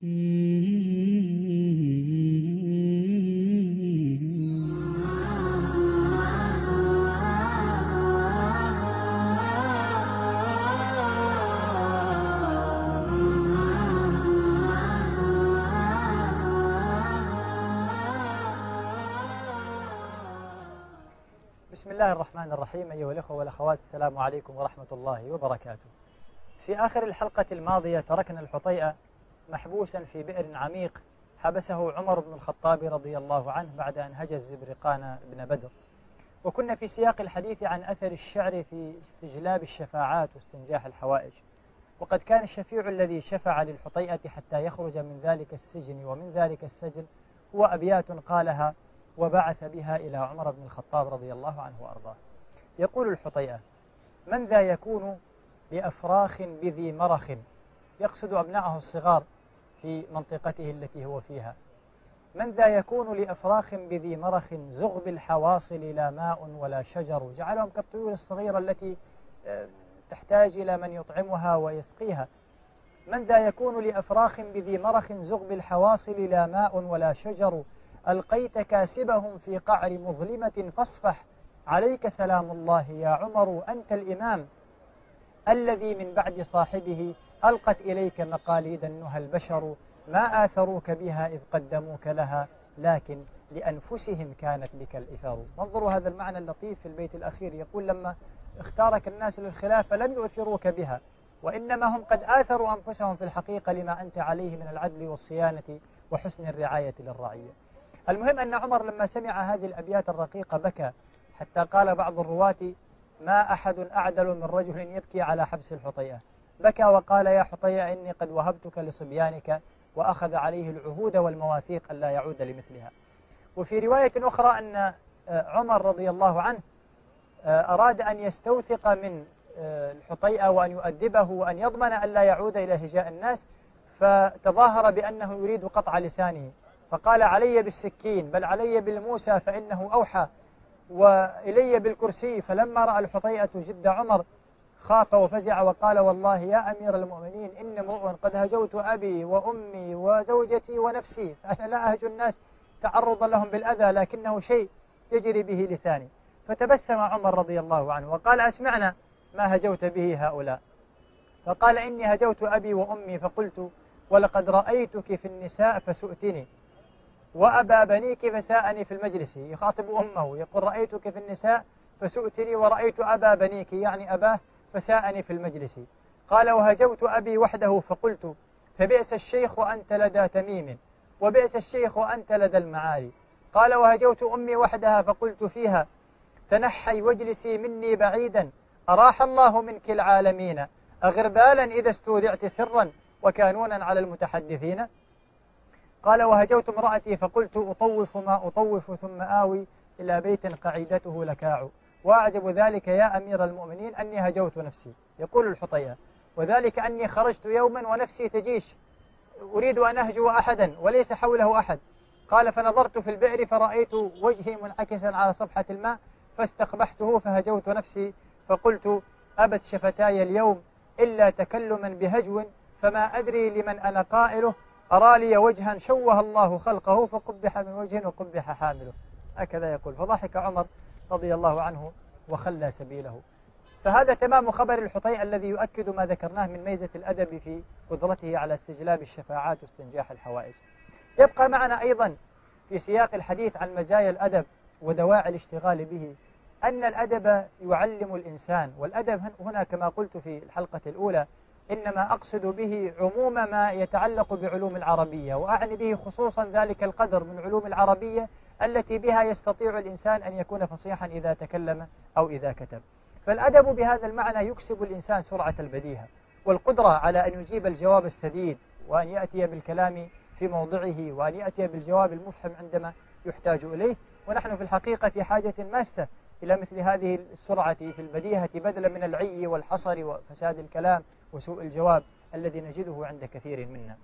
بسم الله الرحمن الرحيم. أيها الأخوة والأخوات، السلام عليكم ورحمة الله وبركاته. في آخر الحلقة الماضية تركنا الحطيئة محبوسا في بئر عميق حبسه عمر بن الخطاب رضي الله عنه بعد أن هجز زبرقان بن بدر، وكنا في سياق الحديث عن أثر الشعر في استجلاب الشفاعات واستنجاح الحوائج. وقد كان الشفيع الذي شفع للحطيئة حتى يخرج من ذلك السجن ومن ذلك السجن هو أبيات قالها وبعث بها إلى عمر بن الخطاب رضي الله عنه وأرضاه. يقول الحطيئة: من ذا يكون لأفراخ بذي مرخ، يقصد أبنائه الصغار في منطقته التي هو فيها. من ذا يكون لأفراخ بذي مرخ زغب الحواصل لا ماء ولا شجر، جعلهم كالطيور الصغيرة التي تحتاج إلى من يطعمها ويسقيها. من ذا يكون لأفراخ بذي مرخ زغب الحواصل لا ماء ولا شجر، ألقيت كاسبهم في قعر مظلمة فاصفح، عليك سلام الله يا عمر أنت الإمام الذي من بعد صاحبه ألقت إليك مقاليد النهى البشر، ما آثروك بها إذ قدموك لها لكن لأنفسهم كانت بك الإثار. انظروا هذا المعنى اللطيف في البيت الأخير، يقول لما اختارك الناس للخلافة لم يؤثروك بها، وإنما هم قد آثروا أنفسهم في الحقيقة لما أنت عليه من العدل والصيانة وحسن الرعاية للرعية. المهم أن عمر لما سمع هذه الأبيات الرقيقة بكى، حتى قال بعض الرواة: ما أحد أعدل من رجل يبكي على حبس الحطيئة. بكى وقال: يا حطيئة إني قد وهبتك لصبيانك، وأخذ عليه العهود والمواثيق ألا يعود لمثلها. وفي رواية أخرى أن عمر رضي الله عنه أراد أن يستوثق من الحطيئة وأن يؤدبه وأن يضمن ألا يعود إلى هجاء الناس، فتظاهر بأنه يريد قطع لسانه، فقال: علي بالسكين، بل علي بالموسى فإنه أوحى، وإلي بالكرسي. فلما رأى الحطيئة جد عمر خاف وفزع وقال: والله يا أمير المؤمنين إني امرؤ قد هجوت أبي وأمي وزوجتي ونفسي، فأنا لا أهجو الناس تعرضا لهم بالأذى، لكنه شيء يجري به لساني. فتبسم عمر رضي الله عنه وقال: أسمعنا ما هجوت به هؤلاء. فقال: إني هجوت أبي وأمي فقلت ولقد رأيتك في النساء فسؤتني، وأبا بنيك فساءني في المجلس. يخاطب أمه يقول: رأيتك في النساء فسؤتني ورأيت أبا بنيك، يعني أباه، فساءني في المجلس. قال: وهجوت أبي وحده فقلت فبئس الشيخ وأنت لدى تميم، وبئس الشيخ وأنت لدى المعالي. قال: وهجوت أمي وحدها فقلت فيها تنحي واجلسي مني بعيدا، أراح الله منك العالمين، أغربالا إذا استودعت سرا وكانونا على المتحدثين. قال: وهجوت امرأتي فقلت أطوف ما أطوف ثم آوي إلى بيت قعيدته لكاع، وأعجب ذلك يا أمير المؤمنين أني هجوت نفسي. يقول الحطيئة: وذلك أني خرجت يوما ونفسي تجيش، أريد أن أهجو أحدا وليس حوله أحد. قال: فنظرت في البئر فرأيت وجهي منعكسا على صفحة الماء فاستقبحته فهجوت نفسي، فقلت أبت شفتاي اليوم إلا تكلما بهجو، فما أدري لمن أنا قائله، أرى لي وجها شوه الله خلقه فقبح من وجه وقبح حامله. هكذا يقول. فضحك عمر رضي الله عنه وخلى سبيله. فهذا تمام خبر الحطيئة الذي يؤكد ما ذكرناه من ميزة الأدب في قدرته على استجلاب الشفاعات واستنجاح الحوائج. يبقى معنا أيضا في سياق الحديث عن مزايا الأدب ودواعي الاشتغال به أن الأدب يعلم الإنسان. والأدب هنا كما قلت في الحلقة الأولى إنما أقصد به عموم ما يتعلق بعلوم العربية، وأعني به خصوصا ذلك القدر من علوم العربية التي بها يستطيع الإنسان أن يكون فصيحا إذا تكلم أو إذا كتب. فالأدب بهذا المعنى يكسب الإنسان سرعة البديهة والقدرة على أن يجيب الجواب السديد، وأن يأتي بالكلام في موضعه، وأن يأتي بالجواب المفهم عندما يحتاج إليه. ونحن في الحقيقة في حاجة ماسة إلى مثل هذه السرعة في البديهة بدلا من العي والحصر وفساد الكلام وسوء الجواب الذي نجده عند كثير منا.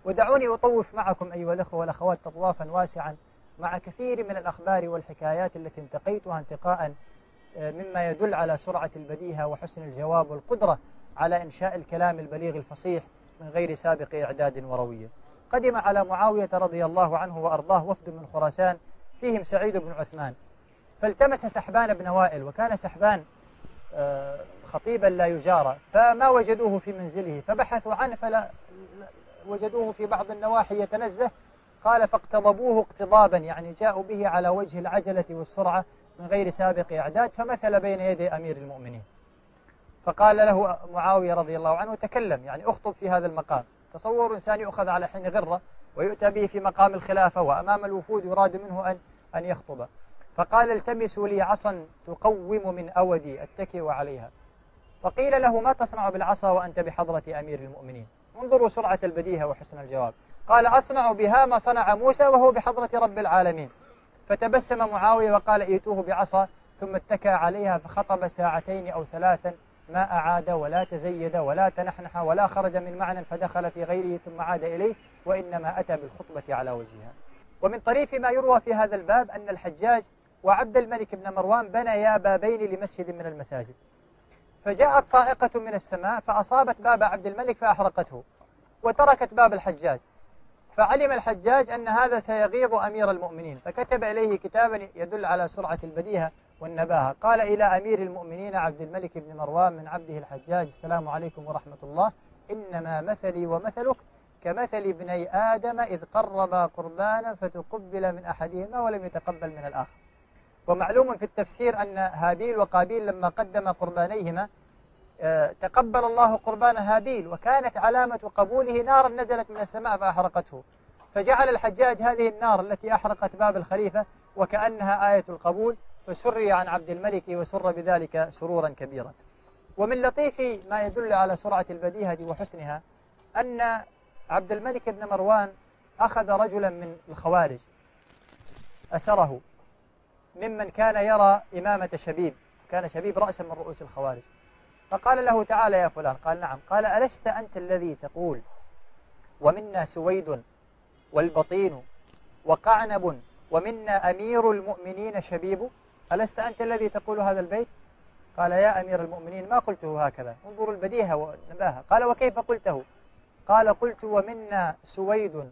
ودعوني أطوف معكم أيها الأخوة والأخوات تطوافا واسعا مع كثير من الأخبار والحكايات التي انتقيتها انتقاء مما يدل على سرعة البديهة وحسن الجواب والقدرة على إنشاء الكلام البليغ الفصيح من غير سابق إعداد وروية. قدم على معاوية رضي الله عنه وأرضاه وفد من خراسان فيهم سعيد بن عثمان، فالتمس سحبان بن وائل، وكان سحبان خطيبا لا يجارى، فما وجدوه في منزله، فبحثوا عنه فلا وجدوه في بعض النواحي يتنزه. قال فاقتضبوه اقتضابا، يعني جاءوا به على وجه العجلة والسرعة من غير سابق إعداد، فمثل بين يدي أمير المؤمنين. فقال له معاوية رضي الله عنه تكلم، يعني اخطب في هذا المقام. تصور إنسان يؤخذ على حين غرة ويؤتى به في مقام الخلافة وأمام الوفود يراد منه أن يخطب. فقال التمسوا لي عصا تقوم من أودي أتكئ عليها. فقيل له ما تصنع بالعصا وأنت بحضرة أمير المؤمنين؟ انظروا سرعة البديهة وحسن الجواب. قال أصنع بها ما صنع موسى وهو بحضرة رب العالمين. فتبسم معاوية وقال ائتوه بعصا، ثم اتكى عليها فخطب ساعتين أو ثلاثا، ما أعاد ولا تزيد ولا تنحنح ولا خرج من معنى فدخل في غيره ثم عاد إليه، وإنما أتى بالخطبة على وجهها. ومن طريف ما يروى في هذا الباب أن الحجاج وعبد الملك بن مروان بنيا بابين لمسجد من المساجد، فجاءت صاعقة من السماء فأصابت باب عبد الملك فأحرقته وتركت باب الحجاج. فعلم الحجاج أن هذا سيغيظ أمير المؤمنين، فكتب إليه كتابا يدل على سرعة البديهة والنباهة. قال إلى أمير المؤمنين عبد الملك بن مروان من عبده الحجاج السلام عليكم ورحمة الله، إنما مثلي ومثلك كمثل ابني آدم إذ قربا قربانا فتقبل من أحدهما ولم يتقبل من الآخر. ومعلوم في التفسير أن هابيل وقابيل لما قدم قربانيهما تقبل الله قربان هابيل، وكانت علامة قبوله نارا نزلت من السماء فأحرقته، فجعل الحجاج هذه النار التي أحرقت باب الخليفة وكأنها آية القبول، فسري عن عبد الملك وسر بذلك سرورا كبيرا. ومن لطيف ما يدل على سرعة البديهة وحسنها أن عبد الملك بن مروان أخذ رجلا من الخوارج أسره، ممن كان يرى إمامة شبيب، كان شبيب رأسا من رؤوس الخوارج، فقال له تعالى يا فلان. قال نعم. قال ألست أنت الذي تقول ومنا سويد والبطين وقعنب ومنا أمير المؤمنين شبيب؟ ألست أنت الذي تقول هذا البيت؟ قال يا أمير المؤمنين ما قلته هكذا. انظروا البديهة والنباهة. قال وكيف قلته؟ قال قلت ومنا سويد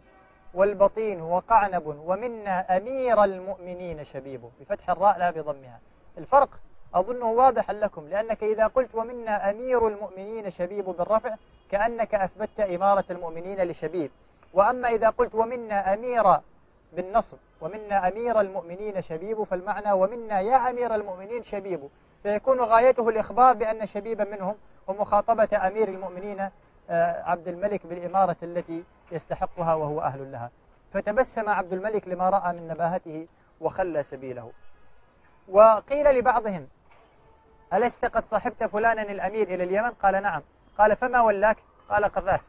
والبطين وقعنب ومنا أمير المؤمنين شبيب، بفتح الراء لا بضمها. الفرق أظنه واضح لكم، لأنك إذا قلت ومنا أمير المؤمنين شبيب بالرفع كأنك أثبتت إمارة المؤمنين لشبيب، وأما إذا قلت ومنا أمير بالنصب ومنا أمير المؤمنين شبيب فالمعنى ومنا يا أمير المؤمنين شبيب، فيكون غايته الإخبار بأن شبيبا منهم ومخاطبة أمير المؤمنين عبد الملك بالإمارة التي يستحقها وهو أهل لها. فتبسم عبد الملك لما رأى من نباهته وخلى سبيله. وقيل لبعضهم ألست قد صحبت فلانا الأمير إلى اليمن؟ قال نعم. قال فما ولاك؟ قال قذاك.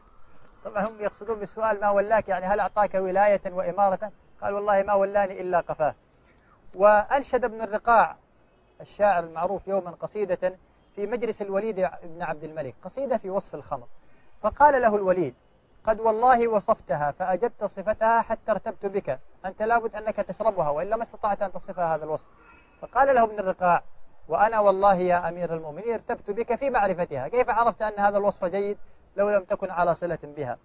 طبعا هم يقصدون بالسؤال ما ولاك يعني هل أعطاك ولاية وإمارة؟ قال والله ما ولاني إلا قفاه. وأنشد ابن الرقاع الشاعر المعروف يوما قصيدة في مجلس الوليد بن عبد الملك، قصيدة في وصف الخمر، فقال له الوليد قد والله وصفتها فأجدت صفتها حتى ارتبت بك، أنت لابد أنك تشربها وإلا ما استطعت أن تصفها هذا الوصف. فقال له ابن الرقاع وأنا والله يا أمير المؤمنين ارتبت بك في معرفتها، كيف عرفت أن هذا الوصف جيد لو لم تكن على صلة بها؟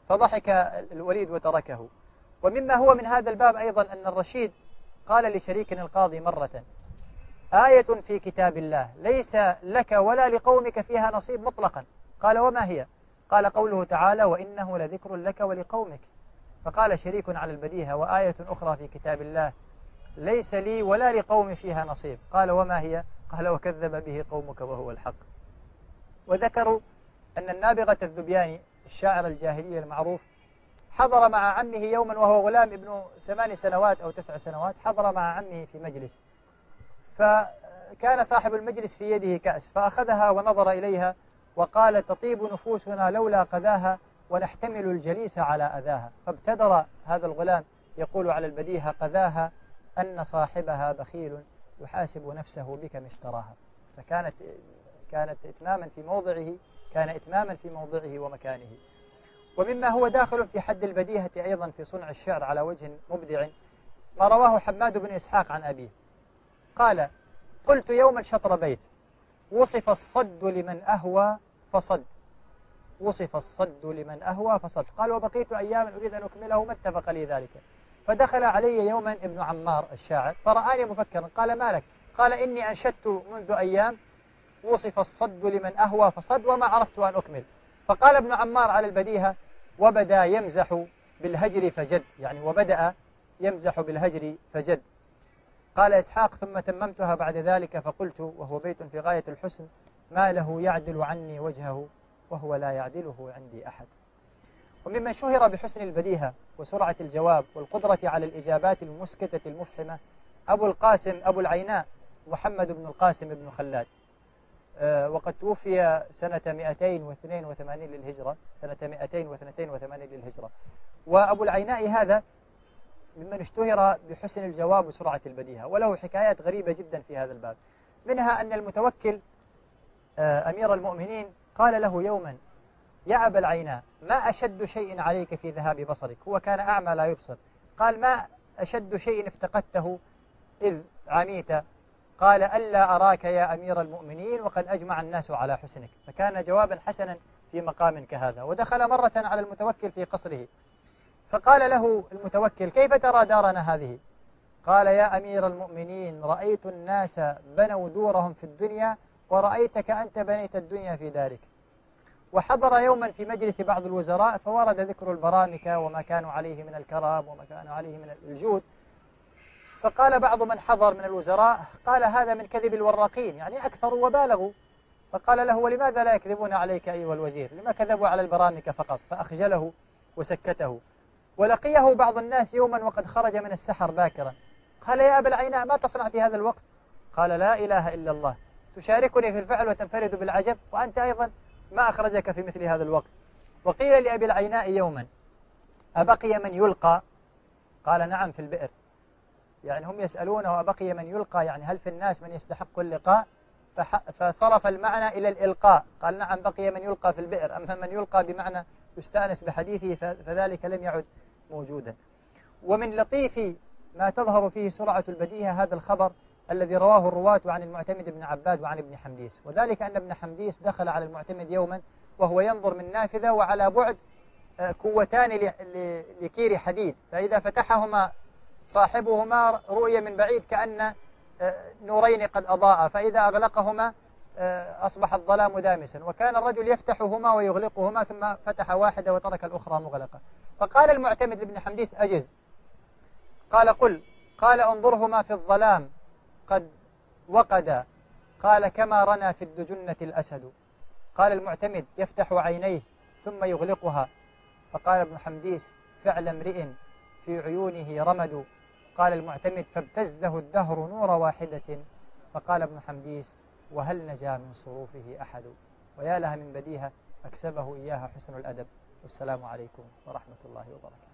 فضحك الوليد وتركه. ومما هو من هذا الباب أيضا أن الرشيد قال لشريك القاضي مرة آية في كتاب الله ليس لك ولا لقومك فيها نصيب مطلقا. قال وما هي؟ قال قوله تعالى وإنه لذكر لك ولقومك. فقال شريك على البديهة وآية أخرى في كتاب الله ليس لي ولا لقوم فيها نصيب. قال وما هي؟ قال وكذب به قومك وهو الحق. وذكروا أن النابغة الذبياني الشاعر الجاهلي المعروف حضر مع عمه يوما وهو غلام ابن 8 سنوات أو 9 سنوات، حضر مع عمه في مجلس، فكان صاحب المجلس في يده كأس فأخذها ونظر إليها وقال تطيب نفوسنا لولا قذاها ونحتمل الجليس على أذاها. فابتدر هذا الغلام يقول على البديهة قذاها أن صاحبها بخيل يحاسب نفسه بك مشتراها. كانت إتماما في موضعه، كان إتماما في موضعه ومكانه. ومما هو داخل في حد البديهة أيضا في صنع الشعر على وجه مبدع ما رواه حماد بن إسحاق عن أبيه قال قلت يوما شطر بيت وصف الصد لمن أهوى فصد وصف الصد لمن أهوى فصد. قال وبقيت أياما أريد أن أكمله ما اتفق لي ذلك. فدخل علي يوما ابن عمار الشاعر فرآني مفكرا قال ما لك؟ قال إني أنشدت منذ أيام وصف الصد لمن أهوى فصد وما عرفت أن أكمل. فقال ابن عمار على البديهة وبدأ يمزح بالهجر فجد، يعني وبدأ يمزح بالهجر فجد. قال إسحاق ثم تممتها بعد ذلك فقلت وهو بيت في غاية الحسن ما له يعدل عني وجهه وهو لا يعدله عندي أحد. وممن شهر بحسن البديهة وسرعة الجواب والقدرة على الإجابات المسكتة المفحمة أبو القاسم أبو العيناء محمد بن القاسم بن خلاد، وقد توفي سنة 282 للهجرة، سنة 282 للهجرة. وأبو العيناء هذا ممن اشتهر بحسن الجواب وسرعة البديهة، وله حكايات غريبة جدا في هذا الباب. منها أن المتوكل أمير المؤمنين قال له يوما يا أبا العيناء ما أشد شيء عليك في ذهاب بصرك؟ هو كان أعمى لا يبصر. قال ما أشد شيء افتقدته إذ عميت؟ قال ألا أراك يا أمير المؤمنين وقد أجمع الناس على حسنك. فكان جوابا حسنا في مقام كهذا. ودخل مرة على المتوكل في قصره فقال له المتوكل كيف ترى دارنا هذه؟ قال يا أمير المؤمنين رأيت الناس بنوا دورهم في الدنيا ورأيتك أنت بنيت الدنيا في دارك. وحضر يوما في مجلس بعض الوزراء فورد ذكر البرامكة وما كانوا عليه من الكرم وما كانوا عليه من الجود. فقال بعض من حضر من الوزراء قال هذا من كذب الوراقين، يعني أكثروا وبالغوا. فقال له ولماذا لا يكذبون عليك أيها الوزير؟ لما كذبوا على البرامكة فقط؟ فأخجله وسكته. ولقيه بعض الناس يوما وقد خرج من السحر باكرا. قال يا أبا العيناء ما تصنع في هذا الوقت؟ قال لا إله إلا الله، تشاركني في الفعل وتنفرد بالعجب وأنت أيضا ما أخرجك في مثل هذا الوقت. وقيل لأبي العيناء يوما أبقي من يلقى؟ قال نعم في البئر. يعني هم يسألونه أبقي من يلقى، يعني هل في الناس من يستحق اللقاء؟ فصرف المعنى إلى الإلقاء، قال نعم بقي من يلقى في البئر. أما من يلقى بمعنى يستأنس بحديثه فذلك لم يعد موجودا. ومن لطيف ما تظهر فيه سرعة البديهة هذا الخبر الذي رواه الرواة عن المعتمد بن عباد وعن ابن حمديس، وذلك أن ابن حمديس دخل على المعتمد يوما وهو ينظر من نافذة وعلى بعد كوتان لكير حديد، فإذا فتحهما صاحبهما رؤية من بعيد كأن نورين قد أضاء، فإذا أغلقهما أصبح الظلام دامسا. وكان الرجل يفتحهما ويغلقهما ثم فتح واحدة وترك الأخرى مغلقة. فقال المعتمد لابن حمديس أجز. قال قل. قال انظرهما في الظلام قد وقدا. قال كما رنا في الدجنة الأسد. قال المعتمد يفتح عينيه ثم يغلقها. فقال ابن حمديس فعل امرئ في عيونه رمد. قال المعتمد فابتزه الدهر نور واحدة. فقال ابن حمديس وهل نجا من صروفه أحد؟ ويا لها من بديهة أكسبه إياها حسن الأدب. والسلام عليكم ورحمة الله وبركاته.